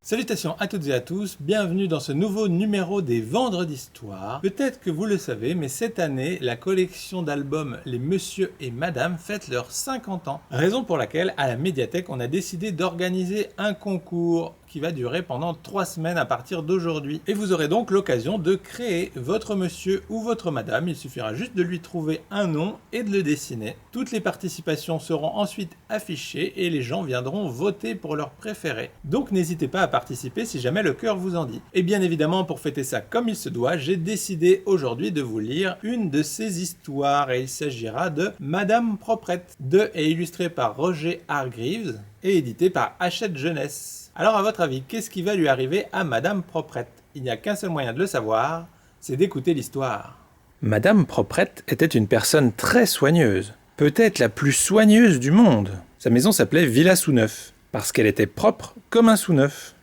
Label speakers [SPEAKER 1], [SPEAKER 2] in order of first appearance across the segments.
[SPEAKER 1] Salutations à toutes et à tous, bienvenue dans ce nouveau numéro des Vendredis d'Histoire. Peut-être que vous le savez, mais cette année, la collection d'albums Les Monsieur et Madame fête leurs 50 ans. Raison pour laquelle, à la médiathèque, on a décidé d'organiser un concours qui va durer pendant 3 semaines à partir d'aujourd'hui. Et vous aurez donc l'occasion de créer votre monsieur ou votre madame, il suffira juste de lui trouver un nom et de le dessiner. Toutes les participations seront ensuite affichées et les gens viendront voter pour leur préféré. Donc n'hésitez pas à participer si jamais le cœur vous en dit. Et bien évidemment, pour fêter ça comme il se doit, j'ai décidé aujourd'hui de vous lire une de ces histoires et il s'agira de Madame Proprette, de et illustrée par Roger Hargreaves et édité par Hachette Jeunesse. Alors à votre avis, qu'est-ce qui va lui arriver à Madame Proprette? Il n'y a qu'un seul moyen de le savoir, c'est d'écouter l'histoire.
[SPEAKER 2] Madame Proprette était une personne très soigneuse, peut-être la plus soigneuse du monde. Sa maison s'appelait Villa Sous-Neuf, parce qu'elle était propre comme un sous-neuf.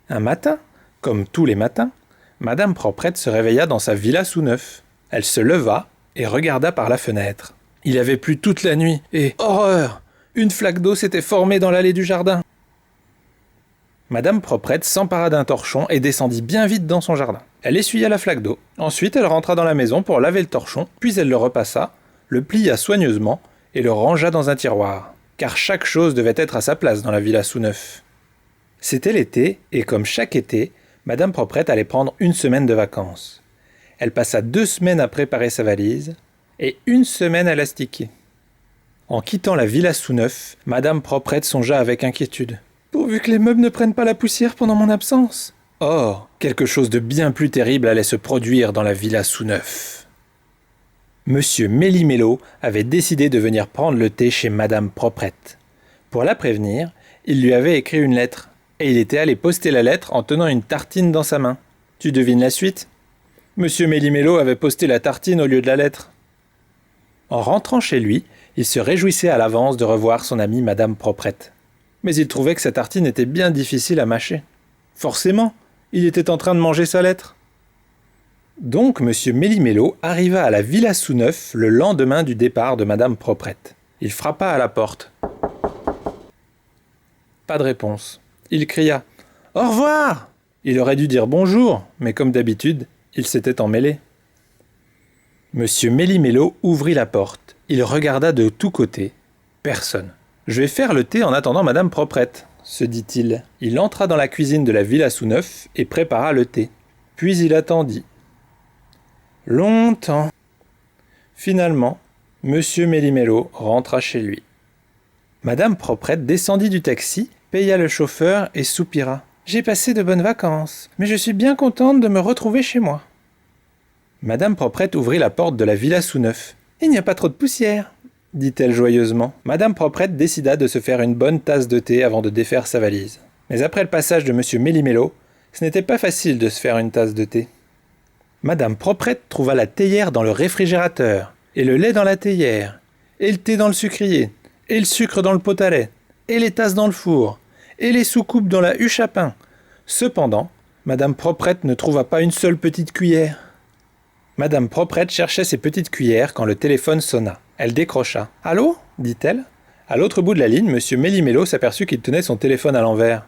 [SPEAKER 2] Un matin, comme tous les matins, Madame Proprette se réveilla dans sa Villa Sous-Neuf. Elle se leva et regarda par la fenêtre. Il avait plu toute la nuit et, horreur, une flaque d'eau s'était formée dans l'allée du jardin. Madame Proprette s'empara d'un torchon et descendit bien vite dans son jardin. Elle essuya la flaque d'eau. Ensuite, elle rentra dans la maison pour laver le torchon, puis elle le repassa, le plia soigneusement et le rangea dans un tiroir. Car chaque chose devait être à sa place dans la Villa Sous-Neuf. C'était l'été, et comme chaque été, Madame Proprette allait prendre une semaine de vacances. Elle passa 2 semaines à préparer sa valise, et 1 semaine à l'astiquer. En quittant la Villa Sous-Neuf, Madame Proprette songea avec inquiétude. Pourvu que les meubles ne prennent pas la poussière pendant mon absence. Or, quelque chose de bien plus terrible allait se produire dans la Villa Sous-Neuf. Monsieur Méli-Mélo avait décidé de venir prendre le thé chez Madame Proprette. Pour la prévenir, il lui avait écrit une lettre, et il était allé poster la lettre en tenant une tartine dans sa main. Tu devines la suite? Monsieur Méli-Mélo avait posté la tartine au lieu de la lettre. En rentrant chez lui, il se réjouissait à l'avance de revoir son amie Madame Proprette. Mais il trouvait que sa tartine était bien difficile à mâcher. Forcément, il était en train de manger sa lettre. Donc monsieur Méli-Mélo arriva à la Villa Sous-Neuf le lendemain du départ de Madame Proprette. Il frappa à la porte. Pas de réponse. Il cria « Au revoir !» Il aurait dû dire bonjour, mais comme d'habitude, il s'était emmêlé. Monsieur Méli-Mélo ouvrit la porte. Il regarda de tous côtés. Personne. « Je vais faire le thé en attendant Madame Proprette », se dit-il. Il entra dans la cuisine de la Villa Sous-Neuf et prépara le thé. Puis il attendit. Longtemps. Finalement, Monsieur Méli-Mélo rentra chez lui. Madame Proprette descendit du taxi, paya le chauffeur et soupira. « J'ai passé de bonnes vacances, mais je suis bien contente de me retrouver chez moi. » Madame Proprette ouvrit la porte de la Villa Sous-Neuf. « Il n'y a pas trop de poussière », dit-elle joyeusement. Madame Proprette décida de se faire une bonne tasse de thé avant de défaire sa valise. Mais après le passage de Monsieur Méli-Mélo, ce n'était pas facile de se faire une tasse de thé. Madame Proprette trouva la théière dans le réfrigérateur, et le lait dans la théière, et le thé dans le sucrier, et le sucre dans le pot à lait, et les tasses dans le four, et les soucoupes dans la huche à pain. Cependant, Madame Proprette ne trouva pas une seule petite cuillère. Madame Proprette cherchait ses petites cuillères quand le téléphone sonna. Elle décrocha. « Allô ?» dit-elle. À l'autre bout de la ligne, Monsieur Méli-Mélo s'aperçut qu'il tenait son téléphone à l'envers.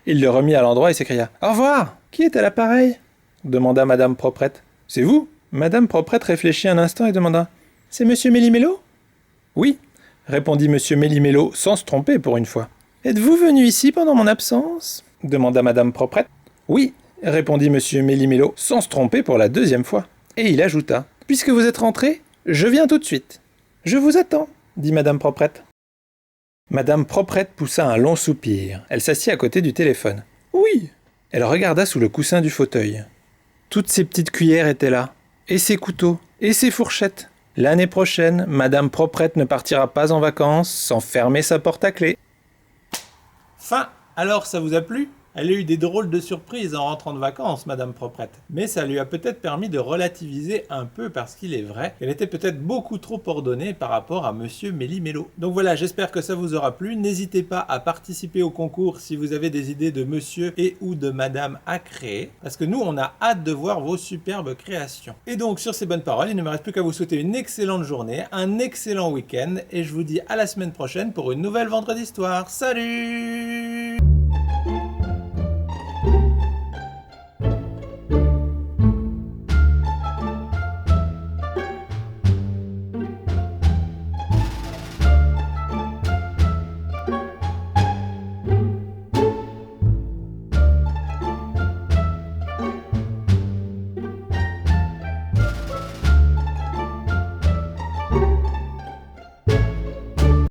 [SPEAKER 2] Il le remit à l'endroit et s'écria « Au revoir !»« Qui est à l'appareil ?» demanda Madame Proprette. « C'est vous ?» Madame Proprette réfléchit un instant et demanda « C'est Monsieur Méli-Mélo ?»« Oui !» répondit Monsieur Méli-Mélo sans se tromper pour une fois. « Êtes-vous venu ici pendant mon absence ?» demanda Madame Proprette. « Oui !» répondit Monsieur Méli-Mélo sans se tromper pour la 2e fois. Et il ajouta « Puisque vous êtes rentré, je viens tout de suite. »« Je vous attends, » dit Madame Proprette. Madame Proprette poussa un long soupir. Elle s'assit à côté du téléphone. « Oui !» Elle regarda sous le coussin du fauteuil. Toutes ses petites cuillères étaient là, et ses couteaux, et ses fourchettes. L'année prochaine, Madame Proprette ne partira pas en vacances sans fermer sa porte à clé.
[SPEAKER 1] Fin. Alors, ça vous a plu ? Elle a eu des drôles de surprises en rentrant de vacances, Madame Proprette. Mais ça lui a peut-être permis de relativiser un peu parce qu'il est vrai qu'elle était peut-être beaucoup trop ordonnée par rapport à Monsieur Méli-Mélo. Donc voilà, j'espère que ça vous aura plu. N'hésitez pas à participer au concours si vous avez des idées de Monsieur et ou de Madame à créer. Parce que nous, on a hâte de voir vos superbes créations. Et donc, sur ces bonnes paroles, il ne me reste plus qu'à vous souhaiter une excellente journée, un excellent week-end. Et je vous dis à la semaine prochaine pour une nouvelle Vendredi d'Histoire. Salut!